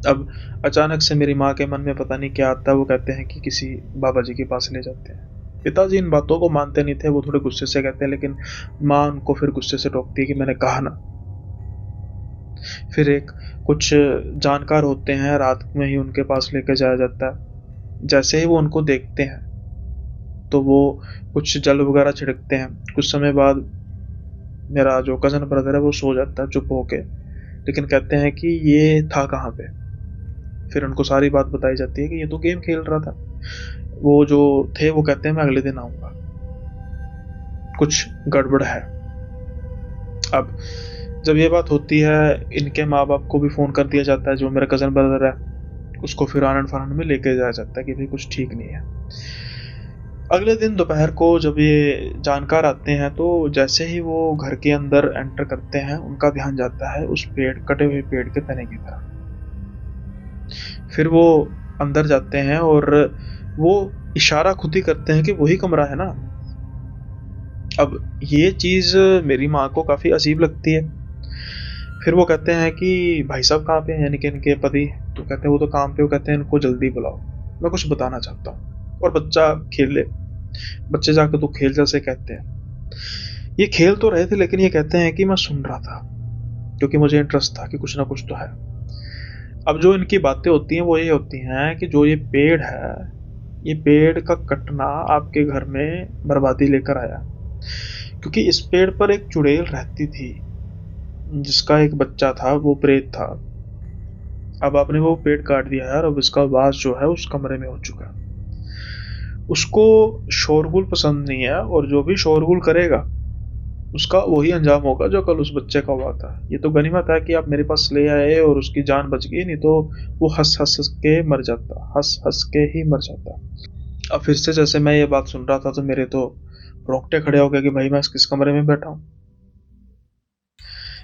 अब अचानक से मेरी माँ के मन में पता नहीं क्या आता है, वो कहते हैं कि किसी बाबा जी के पास ले जाते हैं। पिताजी इन बातों को मानते नहीं थे, वो थोड़े गुस्से से कहते हैं, लेकिन माँ उनको फिर गुस्से से टोकती है कि मैंने कहा ना। फिर एक कुछ जानकार होते हैं, रात में ही उनके पास लेके जाया जाता है। जैसे ही वो उनको देखते हैं, तो वो कुछ जल वगैरह छिड़कते हैं। कुछ समय बाद मेरा जो कज़न ब्रदर है वो सो जाता है चुप होके, लेकिन कहते हैं कि ये था कहाँ पे? फिर उनको सारी बात बताई जाती है कि ये तो गेम खेल रहा था। वो जो थे वो कहते हैं मैं अगले दिन आऊँगा। कुछ गड़बड़ है। अब जब ये बात होती है, इनके माँ-बाप को भी फ़ोन कर दिया जाता है, जो मेरा कज़न ब्रदर है, उसको फिर आनन-फानन में लेके जाया जाता है कि भई कुछ ठीक नहीं है। अगले दिन दोपहर को जब ये जानकार आते हैं, तो जैसे ही वो घर के अंदर एंटर करते हैं, उनका ध्यान जाता है उस कटे हुए पेड़ के तने की तरफ। फिर वो अंदर जाते हैं और वो इशारा खुद ही करते हैं कि वही कमरा है ना। अब ये चीज़ मेरी माँ को काफ़ी अजीब लगती है। फिर वो कहते हैं कि भाई साहब कहाँ पे हैं, यानी कि इनके पति। तो कहते हैं वो तो काम पे। वो कहते हैं इनको जल्दी बुलाओ, मैं कुछ बताना चाहता हूँ। और बच्चा खेल ले, बच्चे जाकर तो खेल, जैसे कहते हैं। ये खेल तो रहे थे, लेकिन ये कहते हैं कि मैं सुन रहा था, क्योंकि मुझे इंटरेस्ट था कि कुछ ना कुछ तो है। अब जो इनकी बातें होती हैं वो ये होती हैं कि जो ये पेड़ है, ये पेड़ का कटना आपके घर में बर्बादी लेकर आया, क्योंकि इस पेड़ पर एक चुड़ैल रहती थी, जिसका एक बच्चा था, वो प्रेत था। अब आपने वो पेड़ काट दिया है और अब इसका वास जो है उस कमरे में हो चुका है। उसको शोरगुल पसंद नहीं है, और जो भी शोरगुल करेगा उसका वही अंजाम होगा जो कल उस बच्चे का हुआ था। ये तो गनीमत है कि आप मेरे पास ले आए और उसकी जान बच गई, नहीं तो वो हंस हंस के मर जाता, हंस हंस के ही मर जाता। अब फिर से जैसे मैं ये बात सुन रहा था तो मेरे तो रोंगटे खड़े हो गए कि भाई मैं किस कमरे में बैठा हूँ।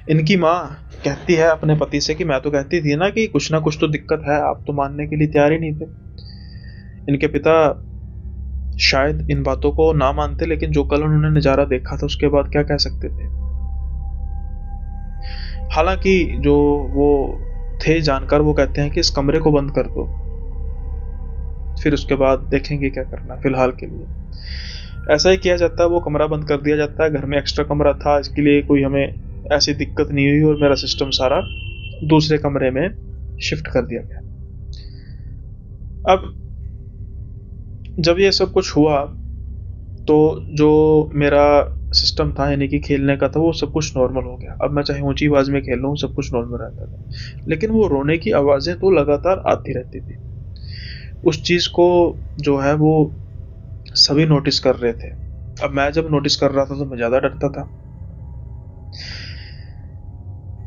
इनकी माँ कहती है अपने पति से कि मैं तो कहती थी ना कुछ तो दिक्कत है, आप तो मानने के लिए तैयार ही नहीं थे। इनके पिता शायद इन बातों को ना मानते, लेकिन जो कल उन्होंने नजारा देखा था उसके बाद क्या कह सकते थे। हालांकि जो वो थे जानकार, वो कहते हैं कि इस कमरे को बंद कर दो, फिर उसके बाद देखेंगे क्या करना, फिलहाल के लिए। ऐसा ही किया जाता है, वो कमरा बंद कर दिया जाता है। घर में एक्स्ट्रा कमरा था, इसके लिए कोई हमें ऐसी दिक्कत नहीं हुई और मेरा सिस्टम सारा दूसरे कमरे में शिफ्ट कर दिया गया। अब जब ये सब कुछ हुआ तो जो मेरा सिस्टम था यानी कि खेलने का था, वो सब कुछ नॉर्मल हो गया। अब मैं चाहे ऊंची आवाज में खेल लूँ, सब कुछ नॉर्मल रहता था। लेकिन वो रोने की आवाजें तो लगातार आती रहती थी। उस चीज को जो है वो सभी नोटिस कर रहे थे। अब मैं जब नोटिस कर रहा था तो मैं ज्यादा डरता था।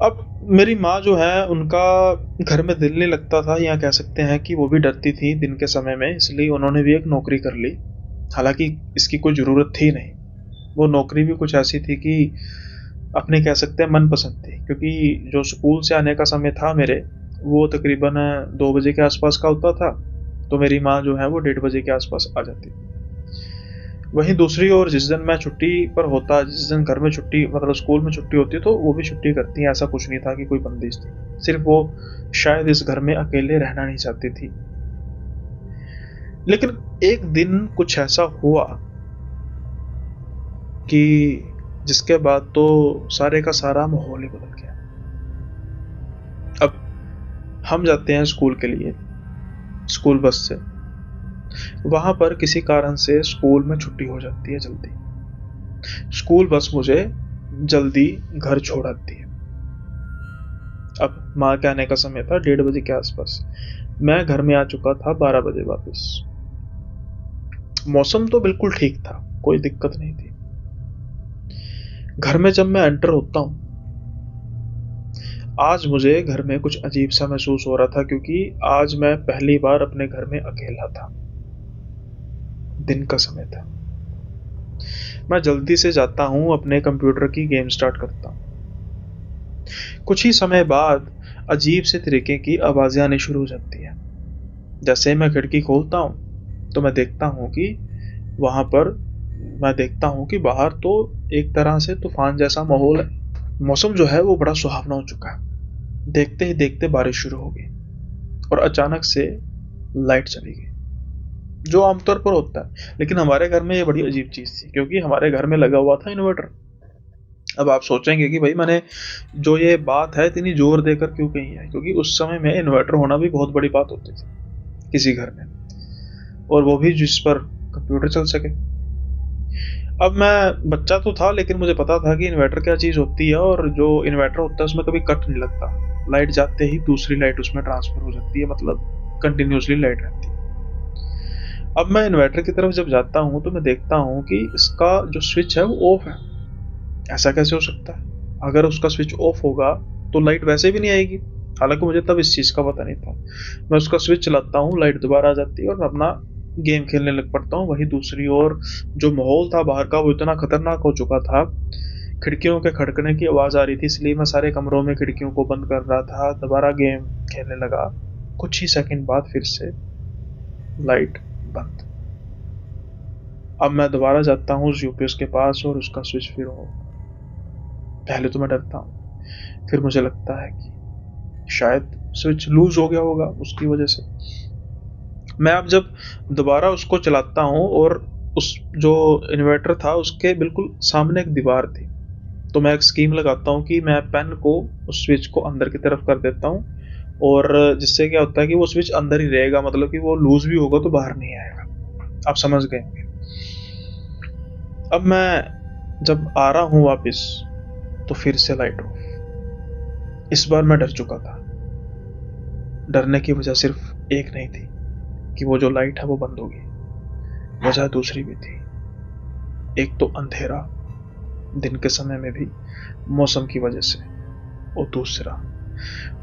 अब मेरी माँ जो है उनका घर में दिल नहीं लगता था, या कह सकते हैं कि वो भी डरती थी दिन के समय में, इसलिए उन्होंने भी एक नौकरी कर ली। हालांकि इसकी कोई जरूरत थी नहीं। वो नौकरी भी कुछ ऐसी थी कि अपने कह सकते हैं मनपसंद थी, क्योंकि जो स्कूल से आने का समय था मेरे, वो तकरीबन 2 बजे के आसपास का होता था। तो मेरी माँ जो है वो 1:30 बजे के आसपास आ जाती थी। वहीं दूसरी ओर जिस दिन मैं छुट्टी पर होता, जिस दिन घर में छुट्टी मतलब स्कूल में छुट्टी होती, तो वो भी छुट्टी करती हैं। ऐसा कुछ नहीं था कि कोई बंदिश थी, सिर्फ वो शायद इस घर में अकेले रहना नहीं चाहती थी। लेकिन एक दिन कुछ ऐसा हुआ कि जिसके बाद तो सारे का सारा माहौल ही बदल गया। अब हम जाते हैं स्कूल के लिए, स्कूल बस से। वहां पर किसी कारण से स्कूल में छुट्टी हो जाती है जल्दी। स्कूल बस मुझे जल्दी घर छोड़ आती है। अब माँ के आने का समय था 1:30 बजे के आसपास। मैं घर में आ चुका था 12 बजे वापस। मौसम तो बिल्कुल ठीक था, कोई दिक्कत नहीं थी। घर में जब मैं एंटर होता हूँ, आज मुझे घर में कुछ अजीब सा महसूस हो रहा था, क्योंकि आज मैं पहली बार अपने घर में अकेला था। दिन का समय था। मैं जल्दी से जाता हूँ, अपने कंप्यूटर की गेम स्टार्ट करता हूँ। कुछ ही समय बाद अजीब से तरीके की आवाजें आनी शुरू हो जाती है। जैसे मैं खिड़की खोलता हूँ तो मैं देखता हूँ कि वहां पर मैं देखता हूँ कि बाहर तो एक तरह से तूफान जैसा माहौल है। मौसम जो है वो बड़ा सुहावना हो चुका है। देखते ही देखते बारिश शुरू हो गई और अचानक से लाइट चली गई, जो आमतौर पर होता है। लेकिन हमारे घर में ये बड़ी अजीब चीज थी, क्योंकि हमारे घर में लगा हुआ था इन्वर्टर। अब आप सोचेंगे कि भाई मैंने जो ये बात है इतनी जोर देकर क्यों कही है, क्योंकि उस समय में इन्वर्टर होना भी बहुत बड़ी बात होती थी किसी घर में, और वो भी जिस पर कंप्यूटर चल सके। अब मैं बच्चा तो था, लेकिन मुझे पता था कि इन्वर्टर क्या चीज होती है, और जो इन्वर्टर होता है उसमें कभी कट नहीं लगता। लाइट जाते ही दूसरी लाइट उसमें ट्रांसफर हो जाती है, मतलब कंटिन्यूसली लाइट रहती है। अब मैं इन्वर्टर की तरफ जब जाता हूँ तो मैं देखता हूँ कि इसका जो स्विच है वो ऑफ है। ऐसा कैसे हो सकता है? अगर उसका स्विच ऑफ होगा तो लाइट वैसे भी नहीं आएगी। हालांकि मुझे तब इस चीज का पता नहीं था। मैं उसका स्विच चलाता हूँ, लाइट दोबारा आ जाती है और मैं अपना गेम खेलने लग पड़ता हूँ। वहीं दूसरी ओर जो माहौल था बाहर का वो इतना खतरनाक हो चुका था। खिड़कियों के खड़कने की आवाज आ रही थी, इसलिए मैं सारे कमरों में खिड़कियों को बंद कर रहा था, दोबारा गेम खेलने लगा। कुछ ही सेकंड बाद फिर से लाइट बंद। अब मैं दोबारा जाता हूँ उस यूपीएस के पास और उसका स्विच फिर ऑन। पहले तो मैं डरता हूँ, फिर मुझे लगता है कि शायद स्विच लूज हो गया होगा उसकी वजह से। मैं अब जब दोबारा उसको चलाता हूँ और उस जो इन्वर्टर था उसके बिल्कुल सामने एक दीवार थी, तो मैं एक स्कीम लगाता हूँ कि मैं पेन को उस स्विच को अंदर की तरफ कर देता हूँ, और जिससे क्या होता है कि वो स्विच अंदर ही रहेगा, मतलब कि वो लूज भी होगा तो बाहर नहीं आएगा। आप समझ गए होंगे। अब मैं जब आ रहा हूँ वापस तो फिर से लाइट ऑफ। इस बार मैं डर चुका था। डरने की वजह सिर्फ एक नहीं थी कि वो जो लाइट है वो बंद होगी, वजह दूसरी भी थी। एक तो अंधेरा, दिन के समय में भी मौसम की वजह से। और दूसरा,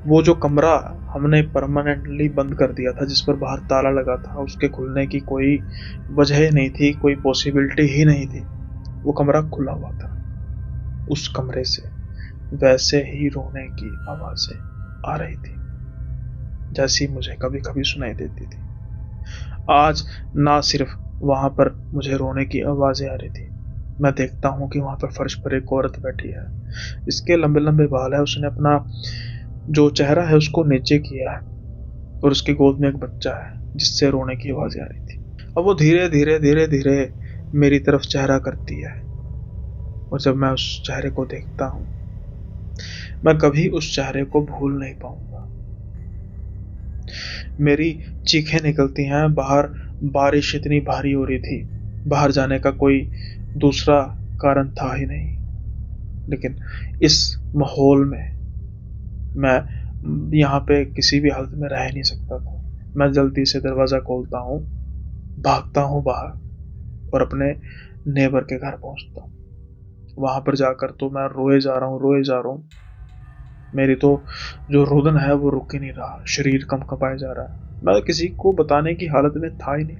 वो जो कमरा हमने परमानेंटली बंद कर दिया था, जिस पर बाहर ताला लगा था, उसके खुलने की कोई वजह ही नहीं थी, कोई पॉसिबिलिटी ही नहीं थी। वो कमरा खुला हुआ था। उस कमरे से वैसे ही रोने की आवाजें आ रही थी, जैसी मुझे कभी कभी सुनाई देती थी। आज ना सिर्फ वहां पर मुझे रोने की आवाजें आ रही थी, मैं देखता हूँ कि वहां पर फर्श पर एक औरत बैठी है। इसके लंबे लंबे बाल है, उसने अपना जो चेहरा है उसको नीचे किया है, और उसकी गोद में एक बच्चा है जिससे रोने की आवाजें आ रही थी। अब वो धीरे धीरे धीरे धीरे मेरी तरफ चेहरा करती है, और जब मैं उस चेहरे को देखता हूँ, मैं कभी उस चेहरे को भूल नहीं पाऊंगा। मेरी चीखें निकलती हैं। बाहर बारिश इतनी भारी हो रही थी, बाहर जाने का कोई दूसरा कारण था ही नहीं। लेकिन इस माहौल में मैं यहाँ पे किसी भी हालत में रह नहीं सकता था। मैं जल्दी से दरवाज़ा खोलता हूँ, भागता हूँ बाहर और अपने नेबर के घर पहुँचता हूँ। वहाँ पर जाकर तो मैं रोए जा रहा हूँ, रोए जा रहा हूँ। मेरी तो जो रुदन है वो रुक ही नहीं रहा, शरीर कंपकंपाए जा रहा है। मैं किसी को बताने की हालत में था ही नहीं।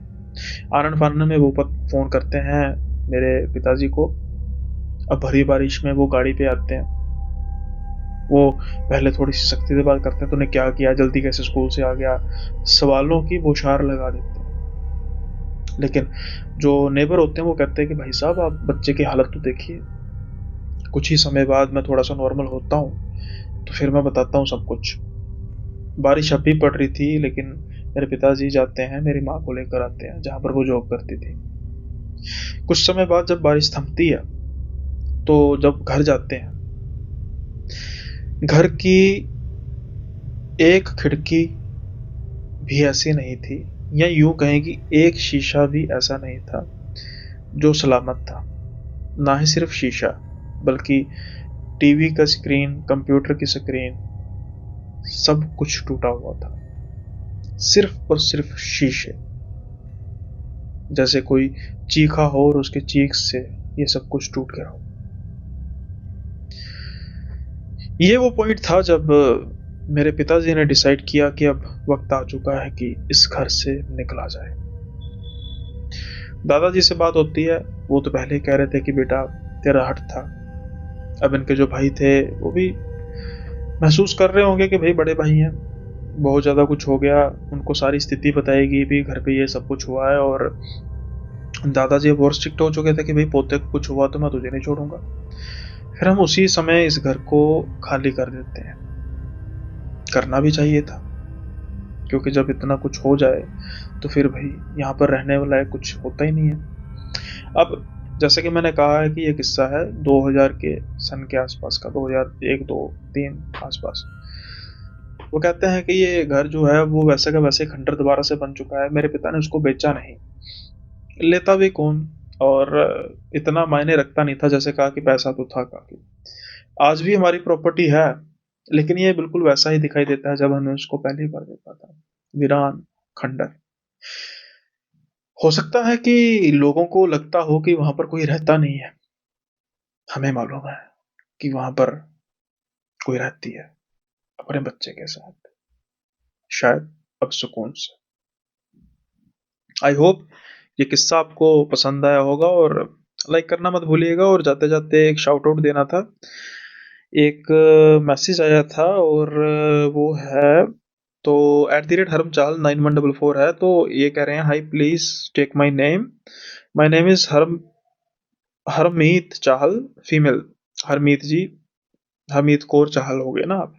आनन फानन में वो फ़ोन करते हैं मेरे पिताजी को। अब भरी बारिश में वो गाड़ी पे आते हैं। वो पहले थोड़ी सी सख्ती से बात करते हैं, तूने क्या किया, जल्दी कैसे स्कूल से आ गया, सवालों की बौछार लगा देते हैं। लेकिन जो नेबर होते हैं वो कहते हैं कि भाई साहब आप बच्चे की हालत तो देखिए। कुछ ही समय बाद मैं थोड़ा सा नॉर्मल होता हूँ तो फिर मैं बताता हूँ सब कुछ। बारिश अभी पड़ रही थी, लेकिन मेरे पिताजी जाते हैं, मेरी माँ को लेकर आते हैं जहाँ पर वो जॉब करती थी। कुछ समय बाद जब बारिश थमती है तो जब घर जाते हैं, घर की एक खिड़की भी ऐसी नहीं थी, या यूं कहें कि एक शीशा भी ऐसा नहीं था जो सलामत था। ना ही सिर्फ शीशा, बल्कि टीवी का स्क्रीन, कंप्यूटर की स्क्रीन, सब कुछ टूटा हुआ था। सिर्फ और सिर्फ शीशे। जैसे कोई चीखा हो और उसके चीख से ये सब कुछ टूट गया हो। ये वो पॉइंट था जब मेरे पिताजी ने डिसाइड किया कि अब वक्त आ चुका है कि इस घर से निकला जाए। दादाजी से बात होती है, वो तो पहले ही कह रहे थे कि बेटा तेरा हट था। अब इनके जो भाई थे वो भी महसूस कर रहे होंगे कि भाई बड़े भाई हैं, बहुत ज़्यादा कुछ हो गया। उनको सारी स्थिति बताएगी भी, घर पे ये सब कुछ हुआ है। और दादाजी अब और स्ट्रिक्ट हो चुके थे कि भाई पोते को कुछ हुआ तो मैं तुझे नहीं छोड़ूंगा। फिर हम उसी समय इस घर को खाली कर देते हैं। करना भी चाहिए था, क्योंकि जब इतना कुछ हो जाए तो फिर भाई यहाँ पर रहने वाला कुछ होता ही नहीं है। अब जैसे कि मैंने कहा है कि ये किस्सा है 2000 के सन के आसपास का, 2001 2 3 आसपास। वो कहते हैं कि ये घर जो है वो वैसे का वैसे खंडर दोबारा से बन चुका है। मेरे पिता ने उसको बेचा नहीं, लेता भी कौन, और इतना मायने रखता नहीं था। जैसे कहा कि पैसा तो था काफी। आज भी हमारी प्रॉपर्टी है, लेकिन ये बिल्कुल वैसा ही दिखाई देता है जब हमने उसको पहली बार देखा था। वीरान खंडर। हो सकता है कि लोगों को लगता हो कि वहां पर कोई रहता नहीं है। हमें मालूम है कि वहां पर कोई रहती है अपने बच्चे के साथ, शायद अब सुकून से। आई होप ये किस्सा आपको पसंद आया होगा, और लाइक करना मत भूलिएगा। और जाते जाते एक शाउट आउट देना था। एक मैसेज आया था, और वो है तो @हरमचाल 9144 है। तो ये कह रहे हैं, hi please take my name is Harmeet Chahal, female. Harmeet ji, Harmeet Kaur Chahal हो गए ना आप।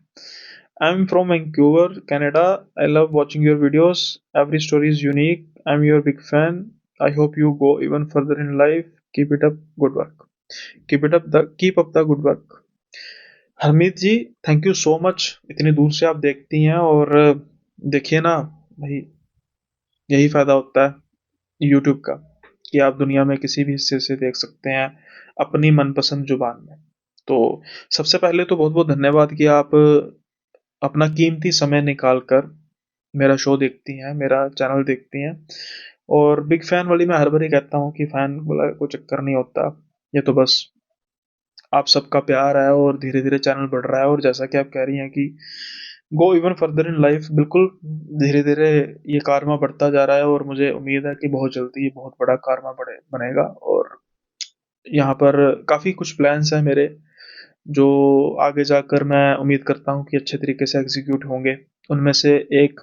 I am from Vancouver Canada. I love watching your videos, every story is unique, I am your big fan. I hope you go even further in life, keep it up good work, keep up the good work. Harmeet ji, thank you so much. इतनी दूर से आप देखती हैं, और देखिए ना भाई, यही फायदा होता है यूट्यूब का, कि आप दुनिया में किसी भी हिस्से से देख सकते हैं अपनी मनपसंद जुबान में। तो सबसे पहले तो बहुत बहुत धन्यवाद कि आप अपना कीमती समय निकाल कर मेरा शो देखती हैं, मेरा चैनल देखती हैं। और बिग फैन वाली मैं हर बार ही कहता हूँ कि फैन वाला कोई चक्कर नहीं होता। ये तो बस आप सबका प्यार है और धीरे धीरे चैनल बढ़ रहा है, और जैसा कि आप कह रही हैं कि गो इवन फर्दर इन लाइफ, बिल्कुल धीरे धीरे ये कारमा बढ़ता जा रहा है, और मुझे उम्मीद है कि बहुत जल्दी ये बहुत बड़ा कारमा बनेगा। और यहाँ पर काफ़ी कुछ प्लान्स हैं मेरे, जो आगे जाकर मैं उम्मीद करता हूँ कि अच्छे तरीके से एग्जीक्यूट होंगे। उनमें से एक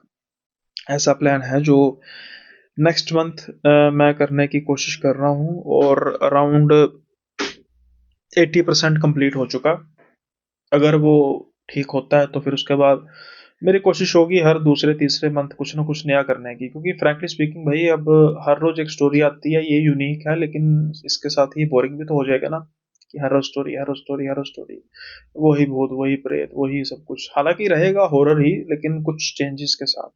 ऐसा प्लान है जो नेक्स्ट मंथ मैं करने की कोशिश कर रहा हूँ, और अराउंड 80% कंप्लीट हो चुका। अगर वो ठीक होता है तो फिर उसके बाद मेरी कोशिश होगी हर दूसरे तीसरे मंथ कुछ ना कुछ नया करने की, क्योंकि फ्रैंकली स्पीकिंग भाई अब हर रोज एक स्टोरी आती है, ये यूनिक है, लेकिन इसके साथ ही बोरिंग भी तो हो जाएगा ना, कि हर रोज स्टोरी, हर रोज स्टोरी, हर रोज स्टोरी, वही भूत, वही प्रेत, वही सब कुछ। हालांकि रहेगा हॉरर ही, लेकिन कुछ चेंजेस के साथ,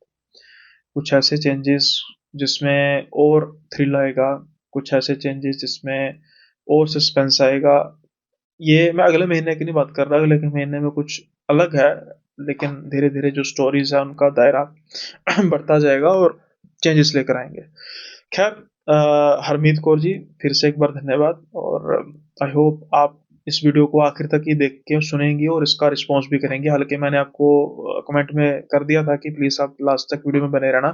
कुछ ऐसे चेंजेस जिसमें और थ्रिल आएगा, कुछ ऐसे चेंजेस जिसमें और सस्पेंस आएगा। ये मैं अगले महीने की नहीं बात कर रहा, अगले के महीने में कुछ अलग है, लेकिन धीरे धीरे जो स्टोरीज है उनका दायरा बढ़ता जाएगा और चेंजेस लेकर आएंगे। खैर, हरमीत कौर जी, फिर से एक बार धन्यवाद, और आई होप आप इस वीडियो को आखिर तक ही देख के सुनेंगी और इसका रिस्पॉन्स भी करेंगे। हालांकि मैंने आपको कमेंट में कर दिया था कि प्लीज़ आप लास्ट तक वीडियो में बने रहना,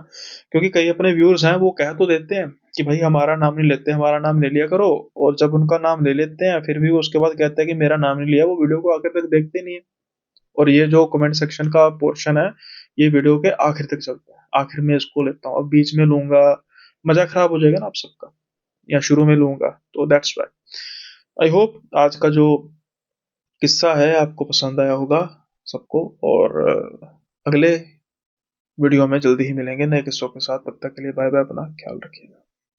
क्योंकि कई अपने व्यूअर्स हैं वो कह तो देते हैं कि भाई हमारा नाम नहीं लेते, हमारा नाम ले लिया करो, और जब उनका नाम ले लेते हैं फिर भी वो उसके बाद कहते हैं कि मेरा नाम नहीं लिया, वो वीडियो को आखिर तक देखते नहीं है। और ये जो कमेंट सेक्शन का पोर्शन है, ये वीडियो के आखिर तक चलता है, आखिर में इसको लेता हूँ। अब बीच में लूंगा, मजा खराब हो जाएगा ना आप सबका, या शुरू में लूंगा, तो दैट्स वाई। आई होप आज का जो किस्सा है आपको पसंद आया होगा सबको, और अगले वीडियो में जल्दी ही मिलेंगे नए किस्सों के साथ। तब तक के लिए बाय बाय, अपना ख्याल रखिएगा।